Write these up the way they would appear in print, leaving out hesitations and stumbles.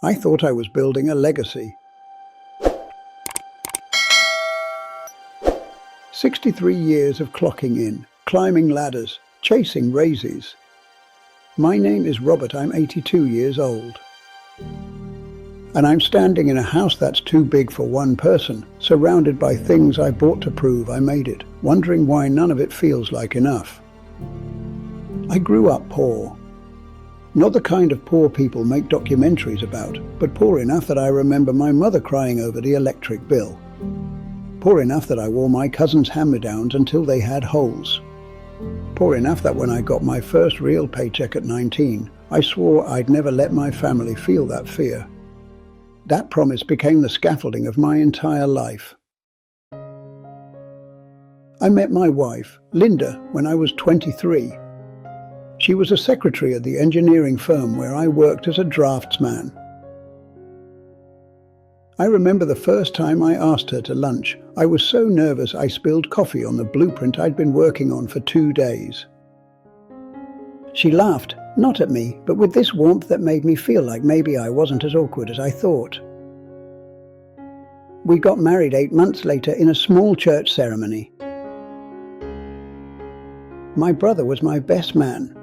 I thought I was building a legacy. 63 years of clocking in, climbing ladders, chasing raises. My name is Robert, I'm 82 years old. And I'm standing in a house that's too big for one person, surrounded by things I bought to prove I made it, wondering why none of it feels like enough. I grew up poor. Not the kind of poor people make documentaries about, but poor enough that I remember my mother crying over the electric bill. Poor enough that I wore my cousin's hand-me-downs until they had holes. Poor enough that when I got my first real paycheck at 19, I swore I'd never let my family feel that fear. That promise became the scaffolding of my entire life. I met my wife, Linda, when I was 23. She was a secretary at the engineering firm where I worked as a draftsman. I remember the first time I asked her to lunch. I was so nervous I spilled coffee on the blueprint I'd been working on for 2 days. She laughed, not at me, but with this warmth that made me feel like maybe I wasn't as awkward as I thought. We got married 8 months later in a small church ceremony. My brother was my best man.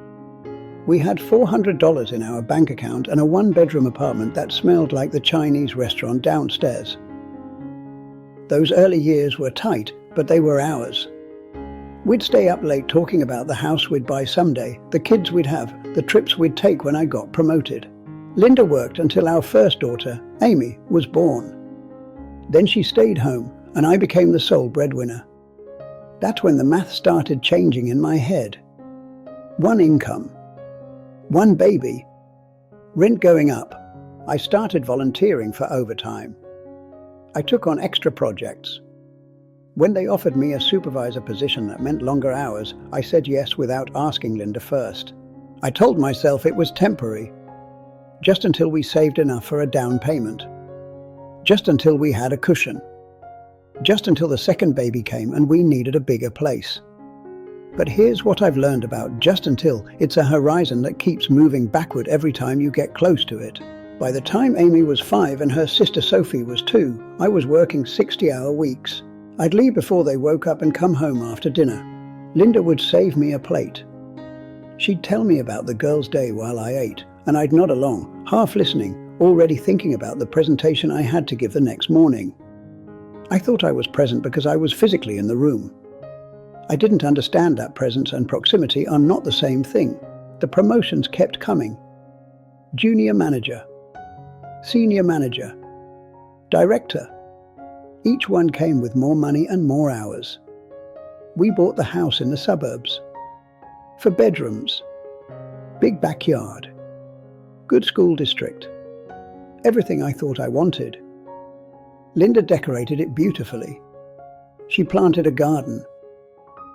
We had $400 in our bank account and a 1-bedroom apartment that smelled like the Chinese restaurant downstairs. Those early years were tight, but they were ours. We'd stay up late talking about the house we'd buy someday, the kids we'd have, the trips we'd take when I got promoted. Linda worked until our first daughter, Amy, was born. Then she stayed home, and I became the sole breadwinner. That's when the math started changing in my head. 1 income. 1 baby. Rent going up. I started volunteering for overtime. I took on extra projects. When they offered me a supervisor position that meant longer hours, I said yes without asking Linda first. I told myself it was temporary, just until we saved enough for a down payment. Just until we had a cushion. Just until the second baby came and we needed a bigger place. But here's what I've learned about just until: it's a horizon that keeps moving backward every time you get close to it. By the time Amy was 5 and her sister Sophie was 2, I was working 60-hour weeks. I'd leave before they woke up and come home after dinner. Linda would save me a plate. She'd tell me about the girls' day while I ate, and I'd nod along, half listening, already thinking about the presentation I had to give the next morning. I thought I was present because I was physically in the room. I didn't understand that presence and proximity are not the same thing. The promotions kept coming. Junior manager, senior manager, director. Each one came with more money and more hours. We bought the house in the suburbs. 4 bedrooms, big backyard, good school district. Everything I thought I wanted. Linda decorated it beautifully. She planted a garden.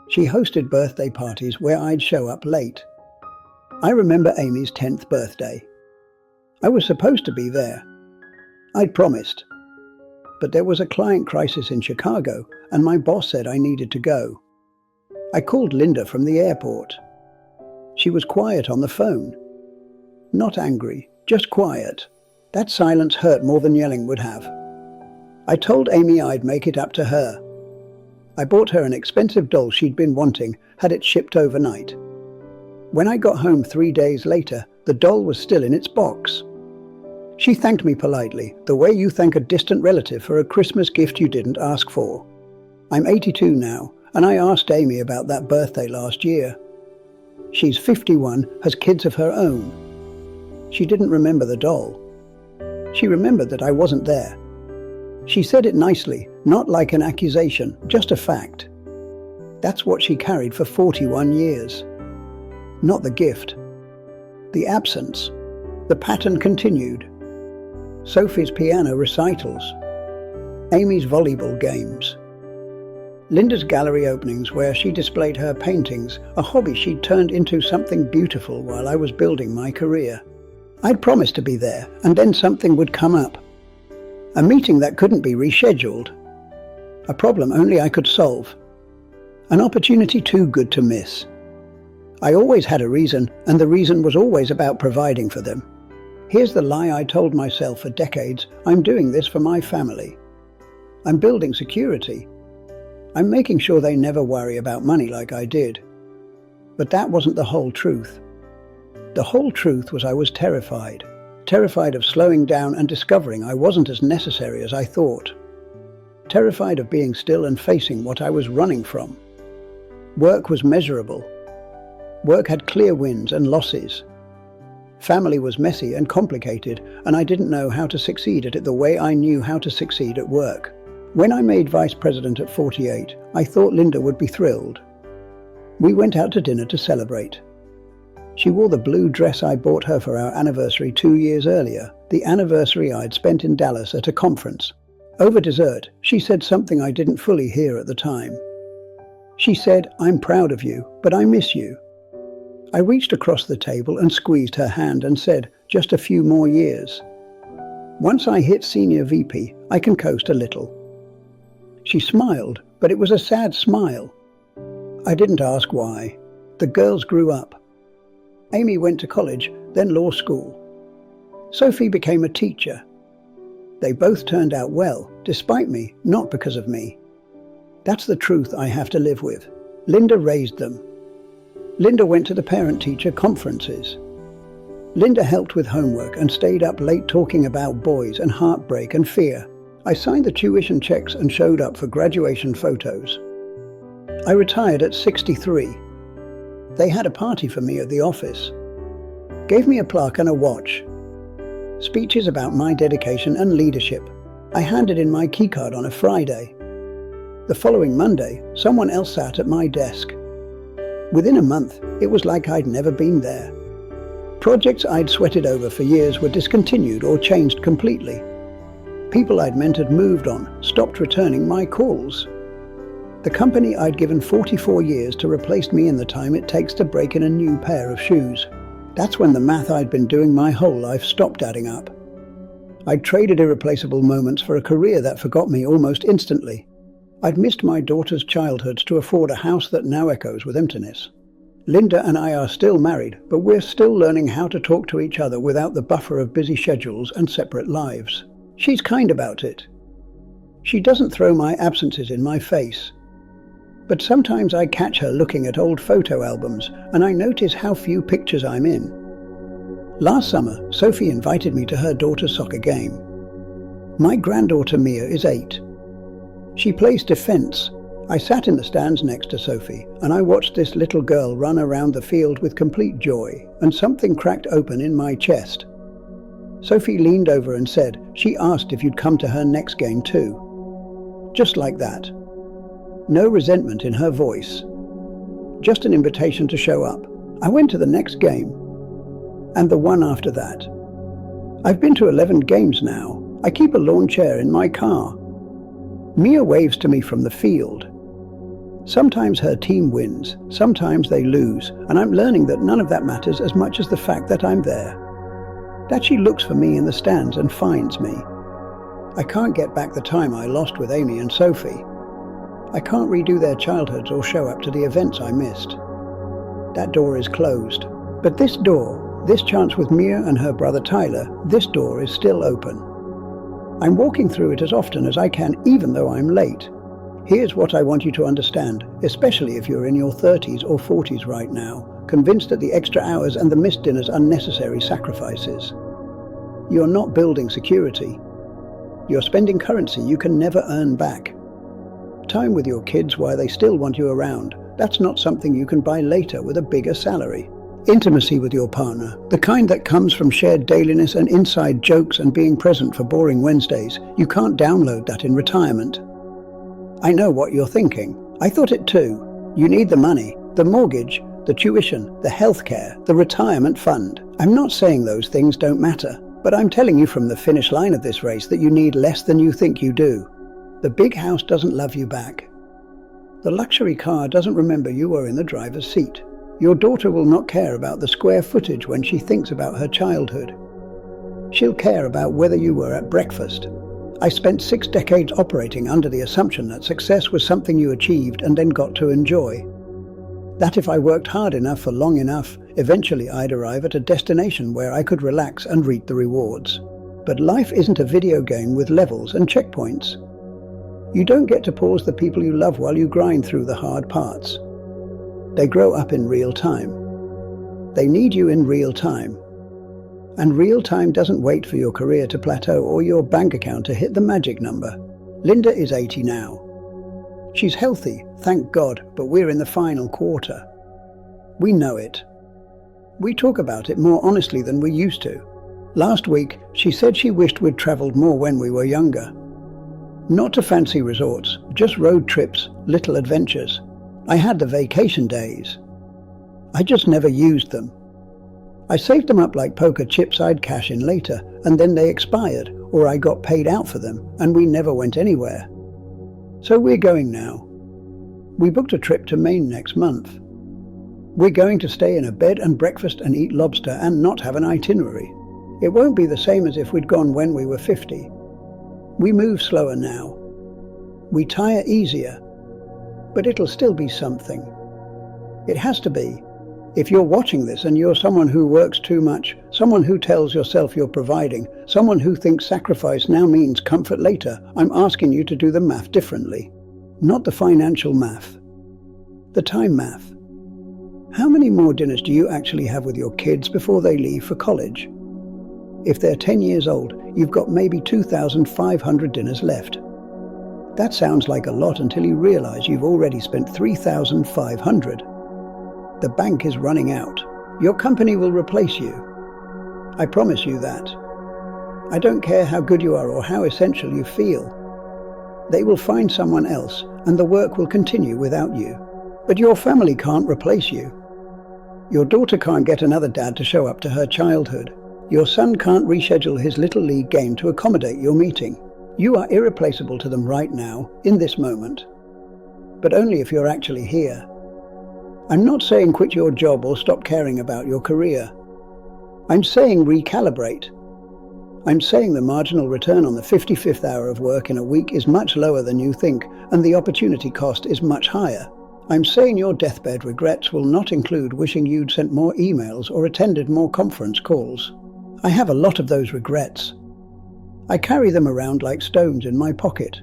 She hosted birthday parties where I'd show up late. I remember Amy's 10th birthday. I was supposed to be there. I'd promised. But there was a client crisis in Chicago, and my boss said I needed to go. I called Linda from the airport. She was quiet on the phone. Not angry, just quiet. That silence hurt more than yelling would have. I told Amy I'd make it up to her. I bought her an expensive doll she'd been wanting, had it shipped overnight. When I got home 3 days later, the doll was still in its box. She thanked me politely, the way you thank a distant relative for a Christmas gift you didn't ask for. I'm 82 now, and I asked Amy about that birthday last year. She's 51, has kids of her own. She didn't remember the doll. She remembered that I wasn't there. She said it nicely, not like an accusation, just a fact. That's what she carried for 41 years. Not the gift. The absence. The pattern continued. Sophie's piano recitals. Amy's volleyball games. Linda's gallery openings where she displayed her paintings, a hobby she'd turned into something beautiful while I was building my career. I'd promised to be there, and then something would come up. A meeting that couldn't be rescheduled. A problem only I could solve. An opportunity too good to miss. I always had a reason, and the reason was always about providing for them. Here's the lie I told myself for decades: I'm doing this for my family. I'm building security. I'm making sure they never worry about money like I did. But that wasn't the whole truth. The whole truth was I was terrified. Terrified of slowing down and discovering I wasn't as necessary as I thought. Terrified of being still and facing what I was running from. Work was measurable. Work had clear wins and losses. Family was messy and complicated, and I didn't know how to succeed at it the way I knew how to succeed at work. When I made vice president at 48, I thought Linda would be thrilled. We went out to dinner to celebrate. She wore the blue dress I bought her for our anniversary 2 years earlier, the anniversary I'd spent in Dallas at a conference. Over dessert, she said something I didn't fully hear at the time. She said, "I'm proud of you, but I miss you." I reached across the table and squeezed her hand and said, "Just a few more years. Once I hit senior VP, I can coast a little." She smiled, but it was a sad smile. I didn't ask why. The girls grew up. Amy went to college, then law school. Sophie became a teacher. They both turned out well, despite me, not because of me. That's the truth I have to live with. Linda raised them. Linda went to the parent-teacher conferences. Linda helped with homework and stayed up late talking about boys and heartbreak and fear. I signed the tuition checks and showed up for graduation photos. I retired at 63. They had a party for me at the office. Gave me a plaque and a watch. Speeches about my dedication and leadership. I handed in my keycard on a Friday. The following Monday, someone else sat at my desk. Within a month, it was like I'd never been there. Projects I'd sweated over for years were discontinued or changed completely. People I'd mentored moved on, stopped returning my calls. The company I'd given 44 years to replaced me in the time it takes to break in a new pair of shoes. That's when the math I'd been doing my whole life stopped adding up. I'd traded irreplaceable moments for a career that forgot me almost instantly. I'd missed my daughter's childhoods to afford a house that now echoes with emptiness. Linda and I are still married, but we're still learning how to talk to each other without the buffer of busy schedules and separate lives. She's kind about it. She doesn't throw my absences in my face. But sometimes I catch her looking at old photo albums, and I notice how few pictures I'm in. Last summer, Sophie invited me to her daughter's soccer game. My granddaughter Mia is 8. She plays defense. I sat in the stands next to Sophie, and I watched this little girl run around the field with complete joy, and something cracked open in my chest. Sophie leaned over and said she asked if you'd come to her next game too. Just like that. No resentment in her voice. Just an invitation to show up. I went to the next game, and the one after that. I've been to 11 games now. I keep a lawn chair in my car. Mia waves to me from the field. Sometimes her team wins, sometimes they lose, and I'm learning that none of that matters as much as the fact that I'm there. That she looks for me in the stands and finds me. I can't get back the time I lost with Amy and Sophie. I can't redo their childhoods or show up to the events I missed. That door is closed. But this door, this chance with Mia and her brother Tyler, this door is still open. I'm walking through it as often as I can, even though I'm late. Here's what I want you to understand, especially if you're in your 30s or 40s right now, convinced that the extra hours and the missed dinners are necessary sacrifices. You're not building security. You're spending currency you can never earn back. Time with your kids while they still want you around, that's not something you can buy later with a bigger salary. Intimacy with your partner, the kind that comes from shared dailiness and inside jokes and being present for boring Wednesdays, you can't download that in retirement. I know what you're thinking. I thought it too. You need the money, the mortgage, the tuition, the healthcare, the retirement fund. I'm not saying those things don't matter, but I'm telling you from the finish line of this race that you need less than you think you do. The big house doesn't love you back. The luxury car doesn't remember you were in the driver's seat. Your daughter will not care about the square footage when she thinks about her childhood. She'll care about whether you were at breakfast. I spent 6 decades operating under the assumption that success was something you achieved and then got to enjoy. That if I worked hard enough for long enough, eventually I'd arrive at a destination where I could relax and reap the rewards. But life isn't a video game with levels and checkpoints. You don't get to pause the people you love while you grind through the hard parts. They grow up in real time. They need you in real time. And real time doesn't wait for your career to plateau or your bank account to hit the magic number. Linda is 80 now. She's healthy, thank God, but we're in the final quarter. We know it. We talk about it more honestly than we used to. Last week, she said she wished we'd traveled more when we were younger. Not to fancy resorts, just road trips, little adventures. I had the vacation days. I just never used them. I saved them up like poker chips I'd cash in later, and then they expired, or I got paid out for them, and we never went anywhere. So we're going now. We booked a trip to Maine next month. We're going to stay in a bed and breakfast and eat lobster and not have an itinerary. It won't be the same as if we'd gone when we were 50. We move slower now. We tire easier. But it'll still be something. It has to be. If you're watching this and you're someone who works too much, someone who tells yourself you're providing, someone who thinks sacrifice now means comfort later, I'm asking you to do the math differently. Not the financial math. The time math. How many more dinners do you actually have with your kids before they leave for college? If they're 10 years old, you've got maybe 2,500 dinners left. That sounds like a lot until you realize you've already spent 3,500. The bank is running out. Your company will replace you. I promise you that. I don't care how good you are or how essential you feel. They will find someone else, and the work will continue without you. But your family can't replace you. Your daughter can't get another dad to show up to her childhood. Your son can't reschedule his little league game to accommodate your meeting. You are irreplaceable to them right now, in this moment. But only if you're actually here. I'm not saying quit your job or stop caring about your career. I'm saying recalibrate. I'm saying the marginal return on the 55th hour of work in a week is much lower than you think, and the opportunity cost is much higher. I'm saying your deathbed regrets will not include wishing you'd sent more emails or attended more conference calls. I have a lot of those regrets. I carry them around like stones in my pocket.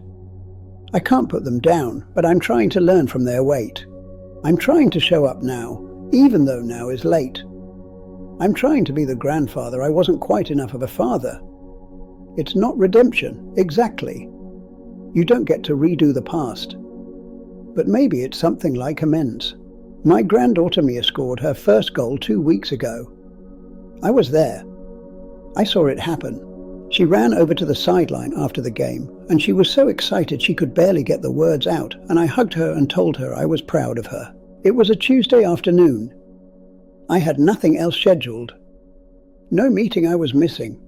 I can't put them down, but I'm trying to learn from their weight. I'm trying to show up now, even though now is late. I'm trying to be the grandfather I wasn't quite enough of a father. It's not redemption, exactly. You don't get to redo the past. But maybe it's something like amends. My granddaughter Mia scored her first goal 2 weeks ago. I was there. I saw it happen. She ran over to the sideline after the game, and she was so excited she could barely get the words out, and I hugged her and told her I was proud of her. It was a Tuesday afternoon. I had nothing else scheduled. No meeting I was missing.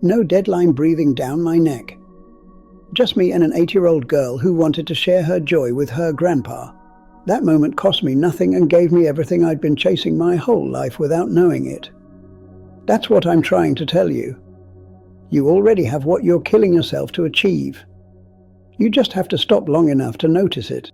No deadline breathing down my neck. Just me and an 8-year-old girl who wanted to share her joy with her grandpa. That moment cost me nothing and gave me everything I'd been chasing my whole life without knowing it. That's what I'm trying to tell you. You already have what you're killing yourself to achieve. You just have to stop long enough to notice it.